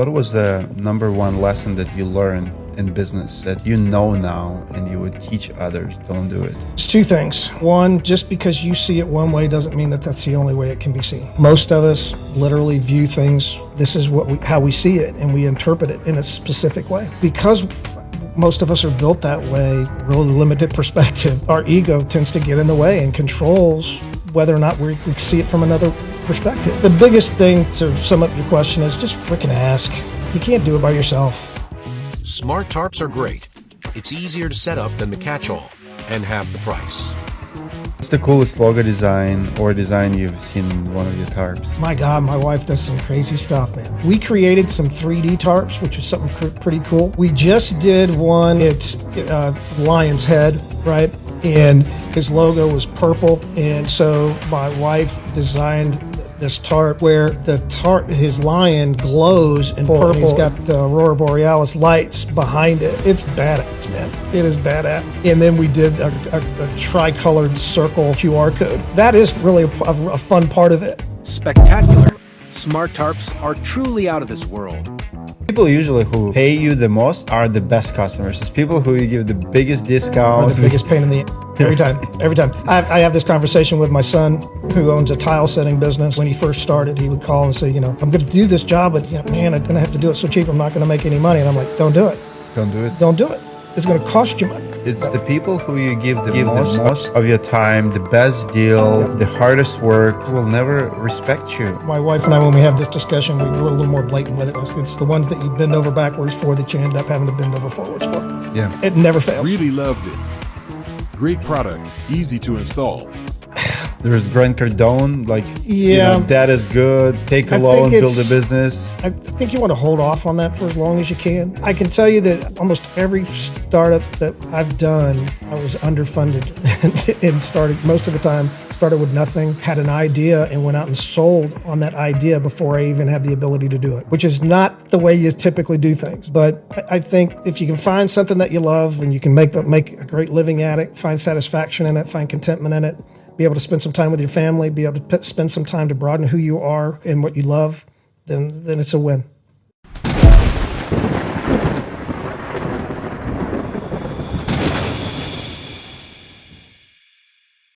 What was the number one lesson that you learned in business that you know now and you would teach others? Don't do it. It's two things. One, just because you see it one way doesn't mean that that's the only way it can be seen. Most of us literally view things, this is how we see it, and we interpret it in a specific way. Because most of us are built that way, really limited perspective, our ego tends to get in the way and controls whether or not we see it from another perspective. The biggest thing to sum up your question is just freaking ask. You can't do it by yourself. Smart tarps are great. It's easier to set up than the catch-all, and half the price. What's the coolest logo design or design you've seen in one of your tarps? My God, my wife does some crazy stuff, man. We created some 3D tarps, which is something pretty cool. We just did one, it's lion's head, right? And his logo was purple. And so my wife designed this tarp where his lion glows in purple. He's got the Aurora Borealis lights behind it. It's badass, man. It is badass. And then we did a tricolored circle QR code. That is really a fun part of it. Spectacular. Smart tarps are truly out of this world. People usually who pay you the most are the best customers. It's people who you give the biggest discount. Or the biggest pain in the every time. I have this conversation with my son who owns a tile setting business. When he first started, he would call and say, I'm going to do this job, but man, I'm going to have to do it so cheap, I'm not going to make any money. And I'm like, don't do it. Don't do it. Don't do it. It's going to cost you money. It's the people who you give the most of your time, the best deal, the hardest work, who will never respect you. My wife and I, when we have this discussion, we were a little more blatant with it. It's the ones that you bend over backwards for that you end up having to bend over forwards for. Yeah. It never fails. Really loved it. Great product, easy to install. There's Grant Cardone, that is good. Take a loan, build a business. I think you want to hold off on that for as long as you can. I can tell you that almost every startup that I've done, I was underfunded and started with nothing, had an idea and went out and sold on that idea before I even had the ability to do it, which is not the way you typically do things. But I think if you can find something that you love and you can make a great living at it, find satisfaction in it, find contentment in it, be able to spend some time with your family, be able to spend some time to broaden who you are and what you love, then it's a win.